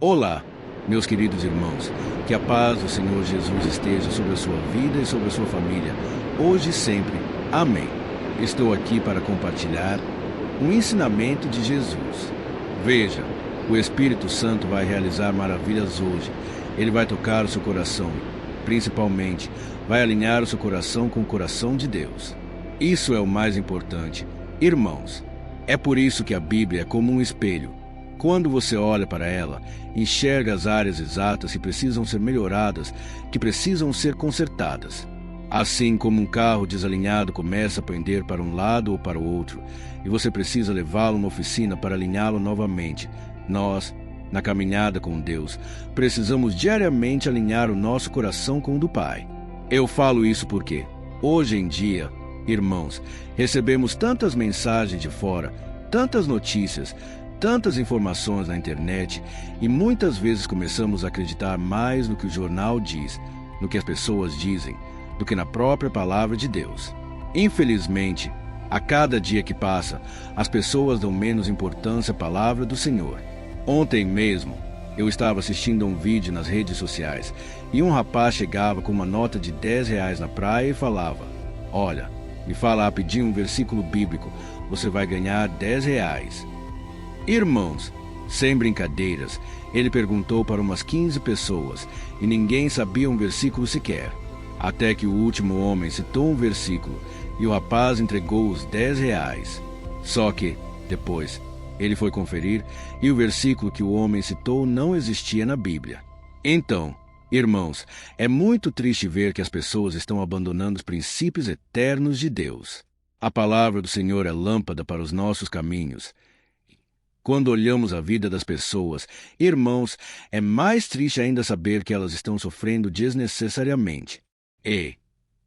Olá, meus queridos irmãos, que a paz do Senhor Jesus esteja sobre a sua vida e sobre a sua família, hoje e sempre. Amém. Estou aqui para compartilhar um ensinamento de Jesus. Veja, o Espírito Santo vai realizar maravilhas hoje. Ele vai tocar o seu coração, principalmente, vai alinhar o seu coração com o coração de Deus. Isso é o mais importante. Irmãos, é por isso que a Bíblia é como um espelho. Quando você olha para ela, enxerga as áreas exatas que precisam ser melhoradas, que precisam ser consertadas. Assim como um carro desalinhado começa a pender para um lado ou para o outro, e você precisa levá-lo a uma oficina para alinhá-lo novamente, nós, na caminhada com Deus, precisamos diariamente alinhar o nosso coração com o do Pai. Eu falo isso porque, hoje em dia, irmãos, recebemos tantas mensagens de fora, tantas notícias, tantas informações na internet, e muitas vezes começamos a acreditar mais no que o jornal diz, no que as pessoas dizem, do que na própria palavra de Deus. Infelizmente, a cada dia que passa, as pessoas dão menos importância à palavra do Senhor. Ontem mesmo, eu estava assistindo a um vídeo nas redes sociais, e um rapaz chegava com uma nota de R$ 10 na praia e falava: "Olha, me fala rapidinho um versículo bíblico, você vai ganhar R$ 10. Irmãos, sem brincadeiras, ele perguntou para umas 15 pessoas e ninguém sabia um versículo sequer. Até que o último homem citou um versículo e o rapaz entregou os R$ 10. Só que, depois, ele foi conferir e o versículo que o homem citou não existia na Bíblia. Então, irmãos, é muito triste ver que as pessoas estão abandonando os princípios eternos de Deus. A palavra do Senhor é lâmpada para os nossos caminhos. Quando olhamos a vida das pessoas, irmãos, é mais triste ainda saber que elas estão sofrendo desnecessariamente. E,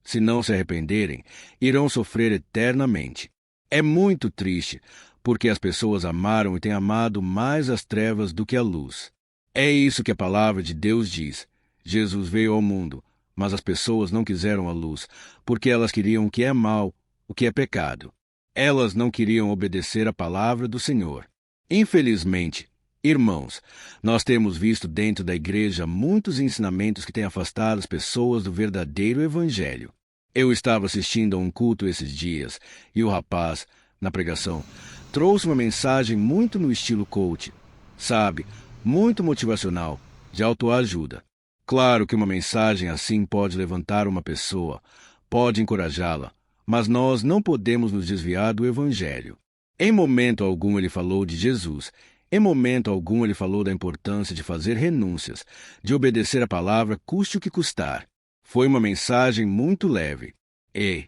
se não se arrependerem, irão sofrer eternamente. É muito triste, porque as pessoas amaram e têm amado mais as trevas do que a luz. É isso que a palavra de Deus diz. Jesus veio ao mundo, mas as pessoas não quiseram a luz, porque elas queriam o que é mal, o que é pecado. Elas não queriam obedecer à palavra do Senhor. Infelizmente, irmãos, nós temos visto dentro da igreja muitos ensinamentos que têm afastado as pessoas do verdadeiro evangelho. Eu estava assistindo a um culto esses dias e o rapaz, na pregação, trouxe uma mensagem muito no estilo coach, sabe, muito motivacional, de autoajuda. Claro que uma mensagem assim pode levantar uma pessoa, pode encorajá-la, mas nós não podemos nos desviar do evangelho. Em momento algum ele falou de Jesus. Em momento algum ele falou da importância de fazer renúncias, de obedecer a palavra custe o que custar. Foi uma mensagem muito leve. E,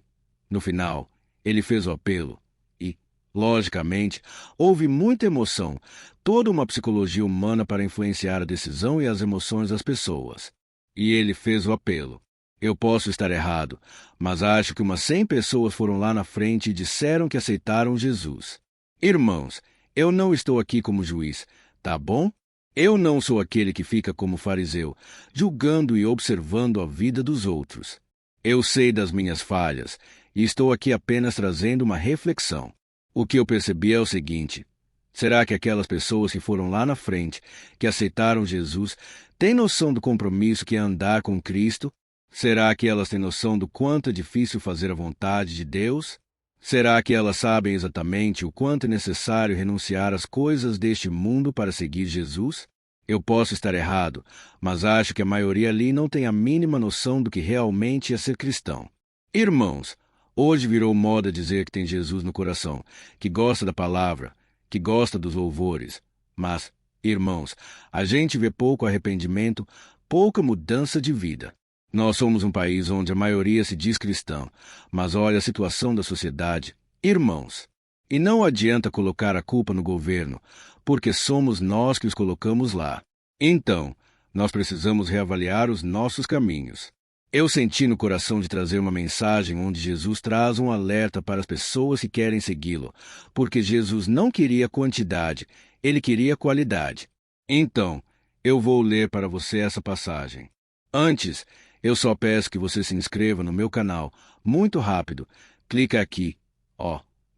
no final, ele fez o apelo. E, logicamente, houve muita emoção, toda uma psicologia humana para influenciar a decisão e as emoções das pessoas. E ele fez o apelo. Eu posso estar errado, mas acho que umas 100 pessoas foram lá na frente e disseram que aceitaram Jesus. Irmãos, eu não estou aqui como juiz, tá bom? Eu não sou aquele que fica como fariseu, julgando e observando a vida dos outros. Eu sei das minhas falhas e estou aqui apenas trazendo uma reflexão. O que eu percebi é o seguinte: será que aquelas pessoas que foram lá na frente, que aceitaram Jesus, têm noção do compromisso que é andar com Cristo? Será que elas têm noção do quanto é difícil fazer a vontade de Deus? Será que elas sabem exatamente o quanto é necessário renunciar às coisas deste mundo para seguir Jesus? Eu posso estar errado, mas acho que a maioria ali não tem a mínima noção do que realmente é ser cristão. Irmãos, hoje virou moda dizer que tem Jesus no coração, que gosta da palavra, que gosta dos louvores. Mas, irmãos, a gente vê pouco arrependimento, pouca mudança de vida. Nós somos um país onde a maioria se diz cristão, mas olha a situação da sociedade. Irmãos, e não adianta colocar a culpa no governo, porque somos nós que os colocamos lá. Então, nós precisamos reavaliar os nossos caminhos. Eu senti no coração de trazer uma mensagem onde Jesus traz um alerta para as pessoas que querem segui-lo, porque Jesus não queria quantidade, ele queria qualidade. Então, eu vou ler para você essa passagem. Antes, eu só peço que você se inscreva no meu canal, muito rápido. Clica aqui,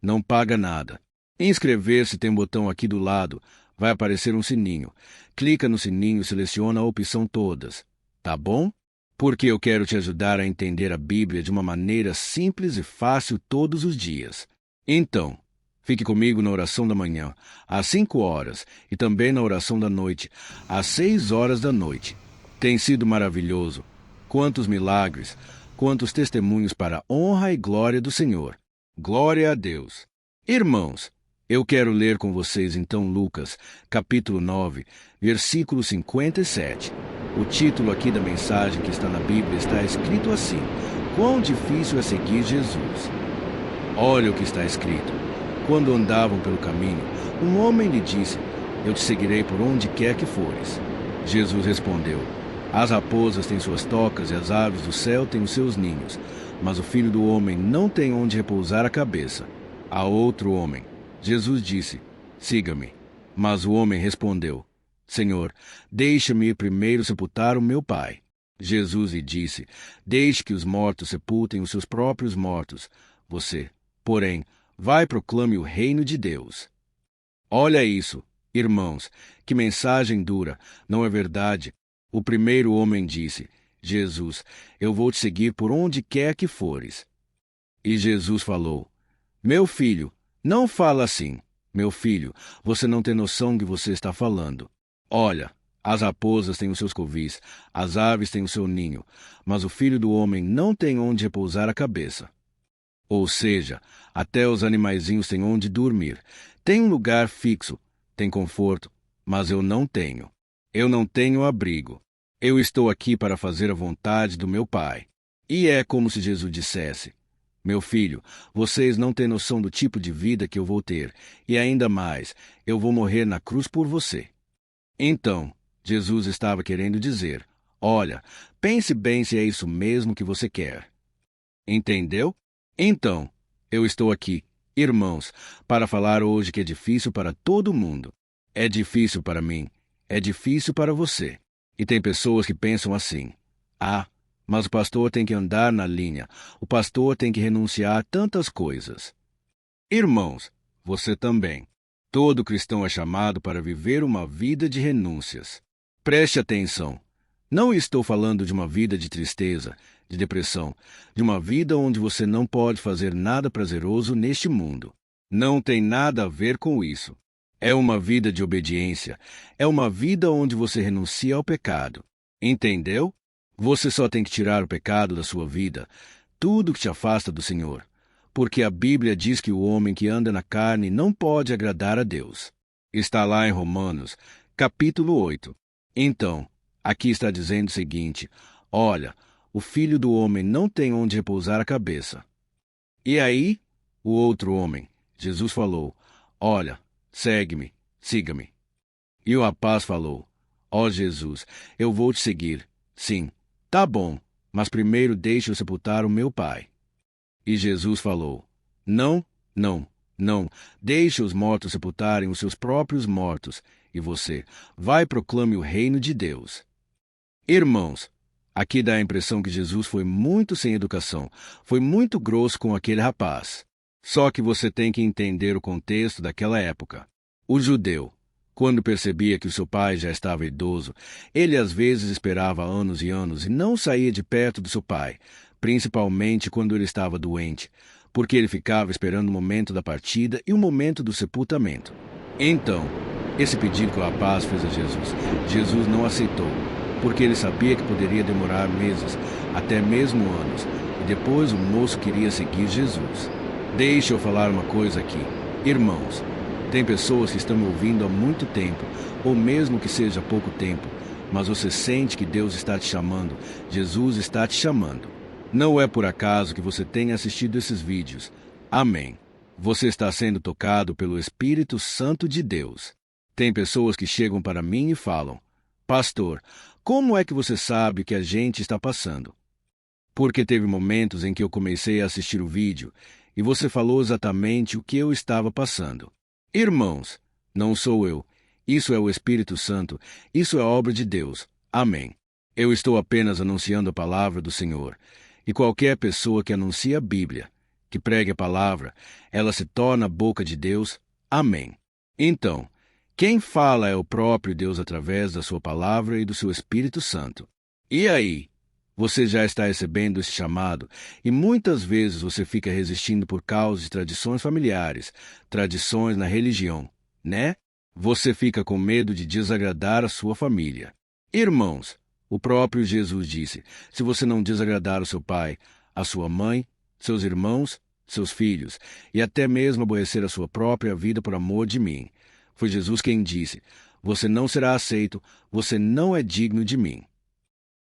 não paga nada. Inscrever-se tem um botão aqui do lado, vai aparecer um sininho. Clica no sininho e seleciona a opção Todas. Tá bom? Porque eu quero te ajudar a entender a Bíblia de uma maneira simples e fácil todos os dias. Então, fique comigo na oração da manhã, às 5 horas, e também na oração da noite, às 6 horas da noite. Tem sido maravilhoso. Quantos milagres, quantos testemunhos para a honra e glória do Senhor. Glória a Deus. Irmãos, eu quero ler com vocês então Lucas, capítulo 9, versículo 57. O título aqui da mensagem que está na Bíblia está escrito assim: Quão difícil é seguir Jesus. Olha o que está escrito. Quando andavam pelo caminho, um homem lhe disse: Eu te seguirei por onde quer que fores. Jesus respondeu: As raposas têm suas tocas e as aves do céu têm os seus ninhos, mas o Filho do Homem não tem onde repousar a cabeça. A outro homem, Jesus disse: Siga-me. Mas o homem respondeu: Senhor, deixa-me ir primeiro sepultar o meu pai. Jesus lhe disse: Deixe que os mortos sepultem os seus próprios mortos. Você, porém, vai e proclame o reino de Deus. Olha isso, irmãos, que mensagem dura, não é verdade? O primeiro homem disse: Jesus, eu vou te seguir por onde quer que fores. E Jesus falou: Meu filho, não fala assim. Meu filho, você não tem noção do que você está falando. Olha, as raposas têm os seus covis, as aves têm o seu ninho, mas o Filho do Homem não tem onde repousar a cabeça. Ou seja, até os animaizinhos têm onde dormir. Tem um lugar fixo, tem conforto, mas eu não tenho. Eu não tenho abrigo. Eu estou aqui para fazer a vontade do meu Pai. E é como se Jesus dissesse: Meu filho, vocês não têm noção do tipo de vida que eu vou ter, e ainda mais, eu vou morrer na cruz por você. Então, Jesus estava querendo dizer: Olha, pense bem se é isso mesmo que você quer. Entendeu? Então, eu estou aqui, irmãos, para falar hoje que é difícil para todo mundo. É difícil para mim, é difícil para você. E tem pessoas que pensam assim: Ah, mas o pastor tem que andar na linha, o pastor tem que renunciar a tantas coisas. Irmãos, você também. Todo cristão é chamado para viver uma vida de renúncias. Preste atenção. Não estou falando de uma vida de tristeza, de depressão, de uma vida onde você não pode fazer nada prazeroso neste mundo. Não tem nada a ver com isso. É uma vida de obediência. É uma vida onde você renuncia ao pecado. Entendeu? Você só tem que tirar o pecado da sua vida, tudo que te afasta do Senhor. Porque a Bíblia diz que o homem que anda na carne não pode agradar a Deus. Está lá em Romanos, capítulo 8. Então, aqui está dizendo o seguinte: Olha, o Filho do Homem não tem onde repousar a cabeça. E aí, o outro homem, Jesus falou: Olha, segue-me, siga-me. E o rapaz falou: Ó Jesus, eu vou te seguir. Sim, tá bom, mas primeiro deixe eu sepultar o meu pai. E Jesus falou: Não, não, não, deixe os mortos sepultarem os seus próprios mortos, e você, vai e proclame o reino de Deus. Irmãos, aqui dá a impressão que Jesus foi muito sem educação, foi muito grosso com aquele rapaz. Só que você tem que entender o contexto daquela época. O judeu, quando percebia que o seu pai já estava idoso, ele às vezes esperava anos e anos e não saía de perto do seu pai, principalmente quando ele estava doente, porque ele ficava esperando o momento da partida e o momento do sepultamento. Então, esse pedido que o rapaz fez a Jesus não aceitou, porque ele sabia que poderia demorar meses, até mesmo anos, e depois o moço queria seguir Jesus. Deixa eu falar uma coisa aqui. Irmãos, tem pessoas que estão me ouvindo há muito tempo, ou mesmo que seja pouco tempo, mas você sente que Deus está te chamando, Jesus está te chamando. Não é por acaso que você tenha assistido esses vídeos. Amém. Você está sendo tocado pelo Espírito Santo de Deus. Tem pessoas que chegam para mim e falam: Pastor, como é que você sabe o que a gente está passando? Porque teve momentos em que eu comecei a assistir o vídeo e você falou exatamente o que eu estava passando. Irmãos, não sou eu. Isso é o Espírito Santo. Isso é obra de Deus. Amém. Eu estou apenas anunciando a palavra do Senhor. E qualquer pessoa que anuncia a Bíblia, que pregue a palavra, ela se torna a boca de Deus. Amém. Então, Quem fala é o próprio Deus através da sua palavra e do seu Espírito Santo. E aí? Você já está recebendo esse chamado e muitas vezes você fica resistindo por causa de tradições familiares, tradições na religião, né? Você fica com medo de desagradar a sua família. Irmãos, o próprio Jesus disse: se você não desagradar o seu pai, a sua mãe, seus irmãos, seus filhos, e até mesmo aborrecer a sua própria vida por amor de mim. Foi Jesus quem disse: você não será aceito, você não é digno de mim.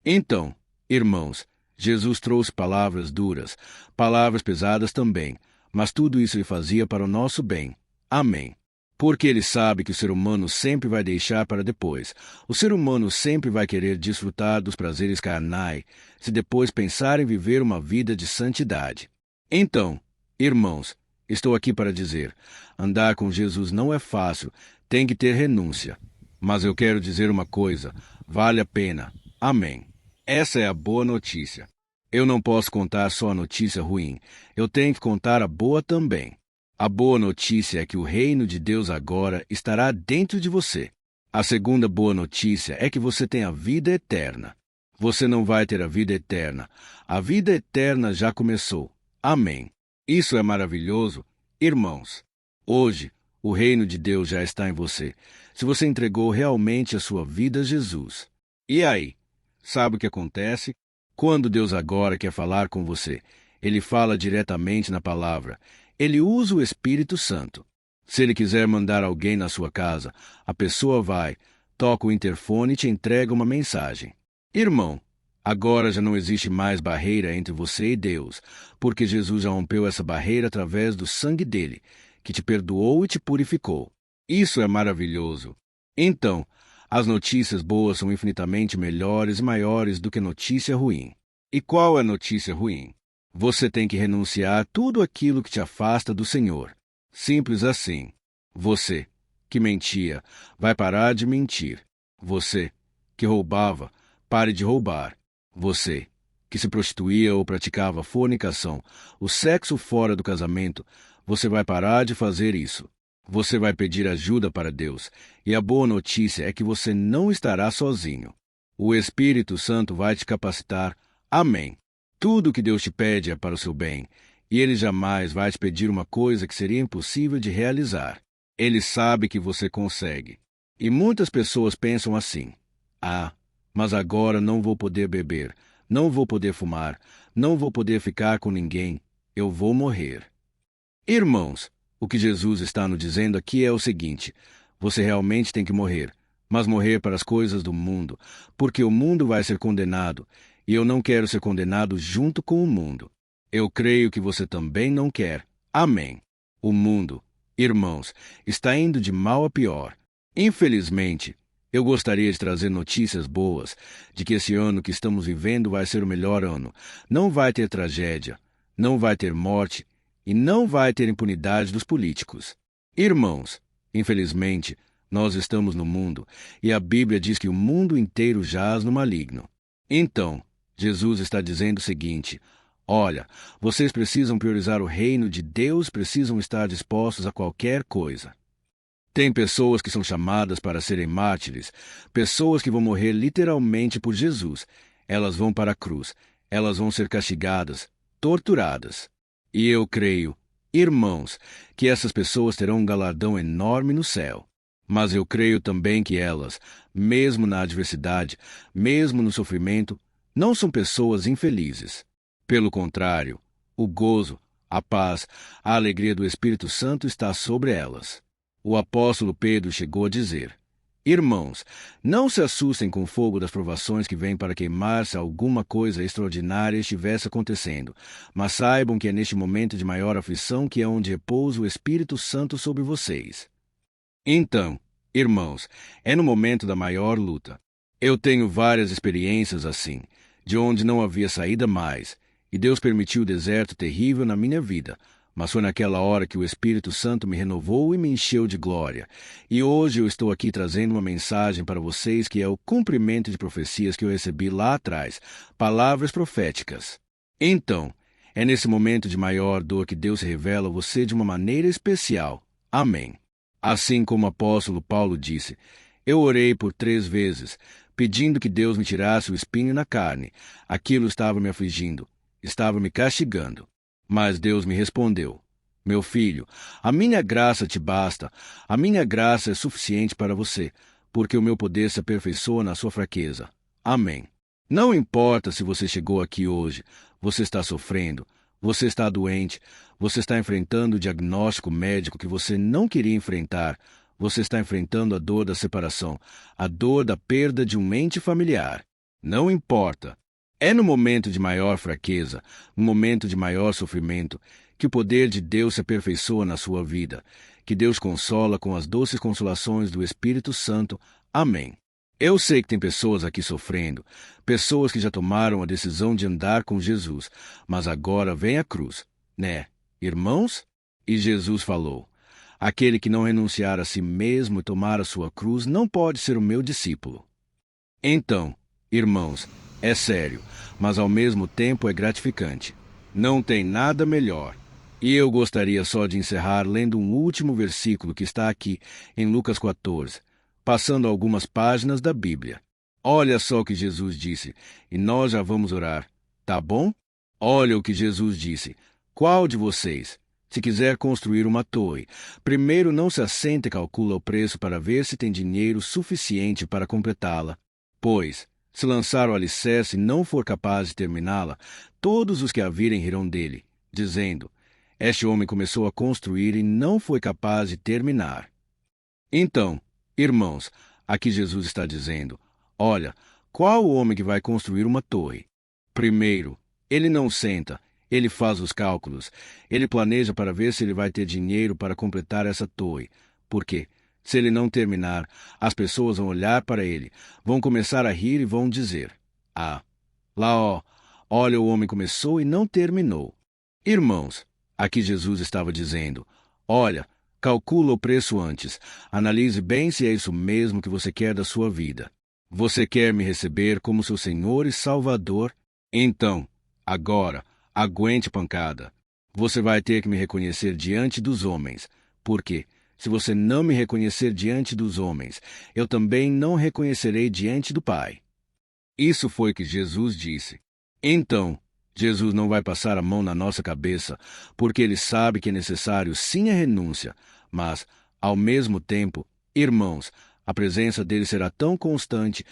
Então, irmãos, Jesus trouxe palavras duras, palavras pesadas também, mas tudo isso ele fazia para o nosso bem. Amém. Porque ele sabe que o ser humano sempre vai deixar para depois. O ser humano sempre vai querer desfrutar dos prazeres carnais, se depois pensar em viver uma vida de santidade. Então, irmãos, estou aqui para dizer, andar com Jesus não é fácil, tem que ter renúncia. Mas eu quero dizer uma coisa, vale a pena. Amém. Essa é a boa notícia. Eu não posso contar só a notícia ruim, eu tenho que contar a boa também. A boa notícia é que o reino de Deus agora estará dentro de você. A segunda boa notícia é que você tem a vida eterna. Você não vai ter a vida eterna. A vida eterna já começou. Amém. Isso é maravilhoso, irmãos. Hoje, o reino de Deus já está em você, se você entregou realmente a sua vida a Jesus. E aí? Sabe o que acontece? Quando Deus agora quer falar com você, Ele fala diretamente na palavra. Ele usa o Espírito Santo. Se Ele quiser mandar alguém na sua casa, a pessoa vai, toca o interfone e te entrega uma mensagem. Irmão, agora já não existe mais barreira entre você e Deus, porque Jesus já rompeu essa barreira através do sangue dele, que te perdoou e te purificou. Isso é maravilhoso. Então, as notícias boas são infinitamente melhores e maiores do que notícia ruim. E qual é a notícia ruim? Você tem que renunciar a tudo aquilo que te afasta do Senhor. Simples assim. Você, que mentia, vai parar de mentir. Você, que roubava, pare de roubar. Você, que se prostituía ou praticava fornicação, o sexo fora do casamento, você vai parar de fazer isso. Você vai pedir ajuda para Deus, e a boa notícia é que você não estará sozinho. O Espírito Santo vai te capacitar. Amém. Tudo o que Deus te pede é para o seu bem, e Ele jamais vai te pedir uma coisa que seria impossível de realizar. Ele sabe que você consegue. E muitas pessoas pensam assim: mas agora não vou poder beber, não vou poder fumar, não vou poder ficar com ninguém, eu vou morrer. Irmãos, o que Jesus está nos dizendo aqui é o seguinte: você realmente tem que morrer, mas morrer para as coisas do mundo, porque o mundo vai ser condenado, e eu não quero ser condenado junto com o mundo. Eu creio que você também não quer. Amém. O mundo, irmãos, está indo de mal a pior. Infelizmente, eu gostaria de trazer notícias boas, de que esse ano que estamos vivendo vai ser o melhor ano. Não vai ter tragédia, não vai ter morte, e não vai ter impunidade dos políticos. Irmãos, infelizmente, nós estamos no mundo, e a Bíblia diz que o mundo inteiro jaz no maligno. Então, Jesus está dizendo o seguinte: olha, vocês precisam priorizar o reino de Deus, precisam estar dispostos a qualquer coisa. Tem pessoas que são chamadas para serem mártires, pessoas que vão morrer literalmente por Jesus. Elas vão para a cruz, elas vão ser castigadas, torturadas. E eu creio, irmãos, que essas pessoas terão um galardão enorme no céu. Mas eu creio também que elas, mesmo na adversidade, mesmo no sofrimento, não são pessoas infelizes. Pelo contrário, o gozo, a paz, a alegria do Espírito Santo está sobre elas. O apóstolo Pedro chegou a dizer: irmãos, não se assustem com o fogo das provações que vem para queimar se alguma coisa extraordinária estivesse acontecendo, mas saibam que é neste momento de maior aflição que é onde repousa o Espírito Santo sobre vocês. Então, irmãos, é no momento da maior luta. Eu tenho várias experiências assim, de onde não havia saída mais, e Deus permitiu o deserto terrível na minha vida, mas foi naquela hora que o Espírito Santo me renovou e me encheu de glória. E hoje eu estou aqui trazendo uma mensagem para vocês que é o cumprimento de profecias que eu recebi lá atrás, palavras proféticas. Então, é nesse momento de maior dor que Deus se revela a você de uma maneira especial. Amém. Assim como o apóstolo Paulo disse, eu orei por 3 vezes, pedindo que Deus me tirasse o espinho na carne. Aquilo estava me afligindo, estava me castigando. Mas Deus me respondeu, meu filho, a minha graça te basta, a minha graça é suficiente para você, porque o meu poder se aperfeiçoa na sua fraqueza. Amém. Não importa se você chegou aqui hoje, você está sofrendo, você está doente, você está enfrentando o diagnóstico médico que você não queria enfrentar, você está enfrentando a dor da separação, a dor da perda de um ente familiar. Não importa. É no momento de maior fraqueza, no momento de maior sofrimento, que o poder de Deus se aperfeiçoa na sua vida, que Deus consola com as doces consolações do Espírito Santo. Amém. Eu sei que tem pessoas aqui sofrendo, pessoas que já tomaram a decisão de andar com Jesus, mas agora vem a cruz, né, irmãos? E Jesus falou, aquele que não renunciar a si mesmo e tomar a sua cruz não pode ser o meu discípulo. Então, irmãos, é sério, mas ao mesmo tempo é gratificante. Não tem nada melhor. E eu gostaria só de encerrar lendo um último versículo que está aqui em Lucas 14, passando algumas páginas da Bíblia. Olha só o que Jesus disse, e nós já vamos orar, tá bom? Olha o que Jesus disse. Qual de vocês, se quiser construir uma torre, primeiro não se assenta e calcula o preço para ver se tem dinheiro suficiente para completá-la? Pois, se lançar o alicerce e não for capaz de terminá-la, todos os que a virem rirão dele, dizendo, este homem começou a construir e não foi capaz de terminar. Então, irmãos, aqui Jesus está dizendo, olha, qual o homem que vai construir uma torre? Primeiro, ele não senta, ele faz os cálculos, ele planeja para ver se ele vai ter dinheiro para completar essa torre. Por quê? Se ele não terminar, as pessoas vão olhar para ele, vão começar a rir e vão dizer, olha, o homem começou e não terminou. Irmãos, aqui Jesus estava dizendo, olha, calcula o preço antes, analise bem se é isso mesmo que você quer da sua vida. Você quer me receber como seu Senhor e Salvador? Então, agora, aguente pancada. Você vai ter que me reconhecer diante dos homens, porque se você não me reconhecer diante dos homens, eu também não reconhecerei diante do Pai. Isso foi o que Jesus disse. Então, Jesus não vai passar a mão na nossa cabeça, porque ele sabe que é necessário sim a renúncia, mas, ao mesmo tempo, irmãos, a presença dele será tão constante,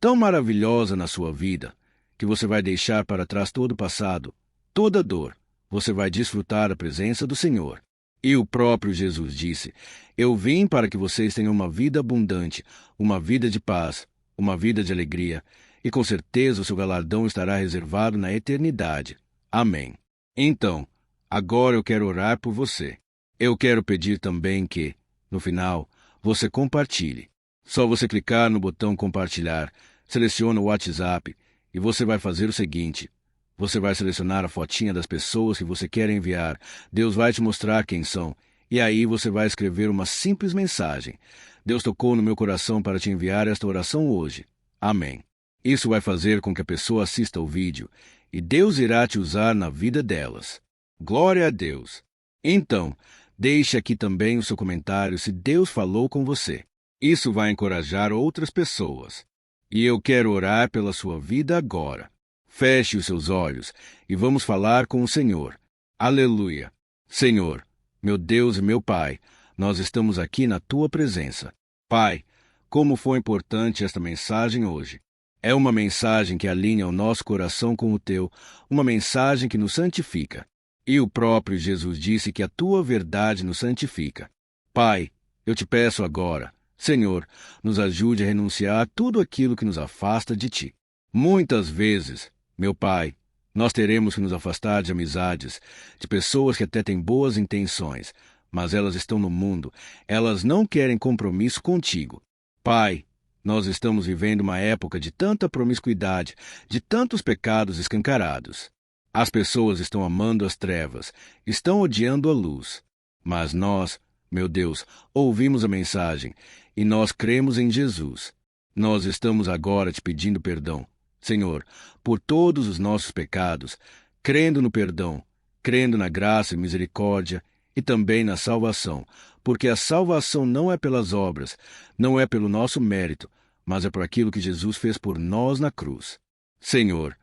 tão maravilhosa na sua vida, que você vai deixar para trás todo o passado, toda dor. Você vai desfrutar a presença do Senhor. E o próprio Jesus disse, eu vim para que vocês tenham uma vida abundante, uma vida de paz, uma vida de alegria, e com certeza o seu galardão estará reservado na eternidade. Amém. Então, agora eu quero orar por você. Eu quero pedir também que, no final, você compartilhe. Só você clicar no botão compartilhar, seleciona o WhatsApp e você vai fazer o seguinte. Você vai selecionar a fotinha das pessoas que você quer enviar. Deus vai te mostrar quem são. E aí você vai escrever uma simples mensagem. Deus tocou no meu coração para te enviar esta oração hoje. Amém. Isso vai fazer com que a pessoa assista o vídeo e Deus irá te usar na vida delas. Glória a Deus. Então, deixe aqui também o seu comentário se Deus falou com você. Isso vai encorajar outras pessoas. E eu quero orar pela sua vida agora. Feche os seus olhos e vamos falar com o Senhor. Aleluia. Senhor, meu Deus e meu Pai, nós estamos aqui na Tua presença. Pai, como foi importante esta mensagem hoje. É uma mensagem que alinha o nosso coração com o Teu, uma mensagem que nos santifica. E o próprio Jesus disse que a Tua verdade nos santifica. Pai, eu te peço agora, Senhor, nos ajude a renunciar a tudo aquilo que nos afasta de Ti. Muitas vezes, meu Pai, nós teremos que nos afastar de amizades, de pessoas que até têm boas intenções, mas elas estão no mundo, elas não querem compromisso contigo. Pai, nós estamos vivendo uma época de tanta promiscuidade, de tantos pecados escancarados. As pessoas estão amando as trevas, estão odiando a luz. Mas nós, meu Deus, ouvimos a mensagem e nós cremos em Jesus. Nós estamos agora te pedindo perdão, Senhor, por todos os nossos pecados, crendo no perdão, crendo na graça e misericórdia e também na salvação, porque a salvação não é pelas obras, não é pelo nosso mérito, mas é por aquilo que Jesus fez por nós na cruz. Senhor,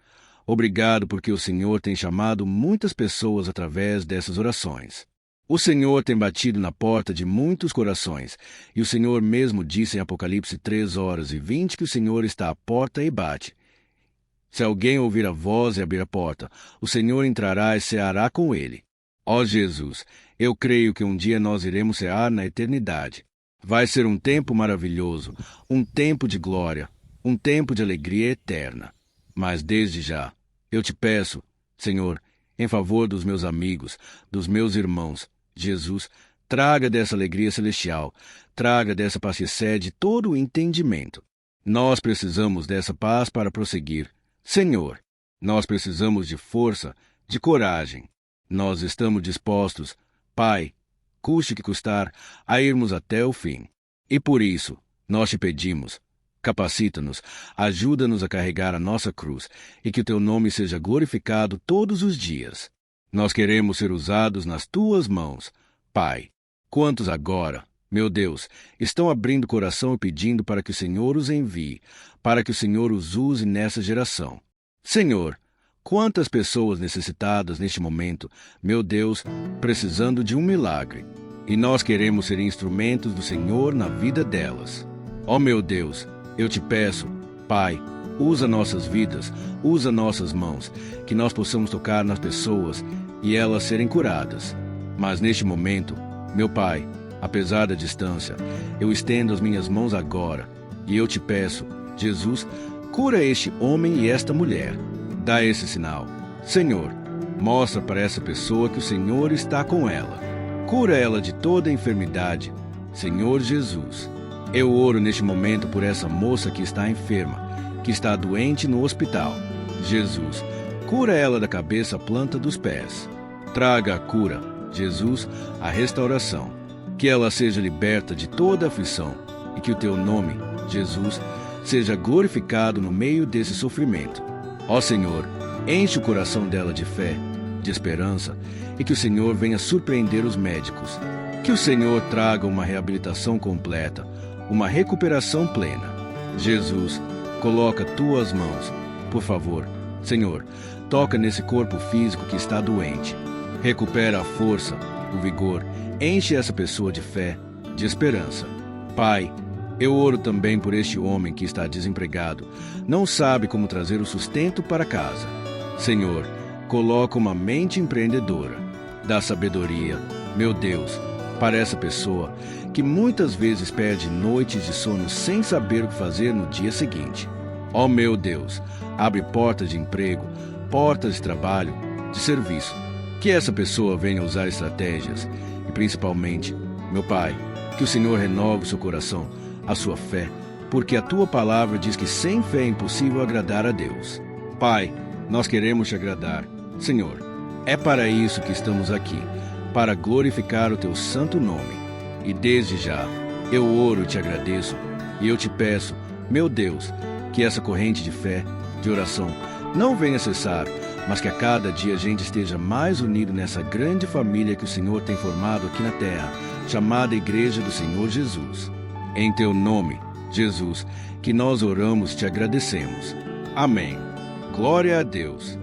obrigado porque o Senhor tem chamado muitas pessoas através dessas orações. O Senhor tem batido na porta de muitos corações, e o Senhor mesmo disse em Apocalipse 3:20 que o Senhor está à porta e bate. Se alguém ouvir a voz e abrir a porta, o Senhor entrará e ceará com ele. Ó Jesus, eu creio que um dia nós iremos cear na eternidade. Vai ser um tempo maravilhoso, um tempo de glória, um tempo de alegria eterna. Mas desde já, eu te peço, Senhor, em favor dos meus amigos, dos meus irmãos, Jesus, traga dessa alegria celestial, traga dessa paz que excede todo o entendimento. Nós precisamos dessa paz para prosseguir. Senhor, nós precisamos de força, de coragem. Nós estamos dispostos, Pai, custe que custar, a irmos até o fim. E por isso, nós te pedimos, capacita-nos, ajuda-nos a carregar a nossa cruz e que o teu nome seja glorificado todos os dias. Nós queremos ser usados nas tuas mãos. Pai, quantos agora, meu Deus, estão abrindo o coração e pedindo para que o Senhor os envie, para que o Senhor os use nessa geração. Senhor, quantas pessoas necessitadas neste momento, meu Deus, precisando de um milagre. E nós queremos ser instrumentos do Senhor na vida delas. Ó meu Deus, eu te peço, Pai, usa nossas vidas, usa nossas mãos, que nós possamos tocar nas pessoas e elas serem curadas. Mas neste momento, meu Pai, apesar da distância, eu estendo as minhas mãos agora e eu te peço, Jesus, cura este homem e esta mulher. Dá esse sinal. Senhor, mostra para essa pessoa que o Senhor está com ela. Cura ela de toda enfermidade. Senhor Jesus, eu oro neste momento por essa moça que está enferma, que está doente no hospital. Jesus, cura ela da cabeça à planta dos pés. Traga a cura, Jesus, a restauração. Que ela seja liberta de toda aflição e que o teu nome, Jesus, seja glorificado no meio desse sofrimento. Ó Senhor, enche o coração dela de fé, de esperança, e que o Senhor venha surpreender os médicos. Que o Senhor traga uma reabilitação completa, uma recuperação plena. Jesus, coloca tuas mãos, por favor. Senhor, toca nesse corpo físico que está doente. Recupera a força, o vigor, enche essa pessoa de fé, de esperança. Pai, eu oro também por este homem que está desempregado, não sabe como trazer o sustento para casa. Senhor, coloca uma mente empreendedora, dá sabedoria, meu Deus, para essa pessoa que muitas vezes perde noites de sono sem saber o que fazer no dia seguinte. Ó meu Deus, abre portas de emprego, portas de trabalho, de serviço. Que essa pessoa venha usar estratégias e, principalmente, meu Pai, que o Senhor renove o seu coração, a sua fé, porque a tua palavra diz que sem fé é impossível agradar a Deus. Pai, nós queremos te agradar. Senhor, é para isso que estamos aqui, para glorificar o teu santo nome. E desde já, eu oro e te agradeço, e eu te peço, meu Deus, que essa corrente de fé, de oração, não venha cessar, mas que a cada dia a gente esteja mais unido nessa grande família que o Senhor tem formado aqui na terra, chamada Igreja do Senhor Jesus. Em teu nome, Jesus, que nós oramos e te agradecemos. Amém. Glória a Deus.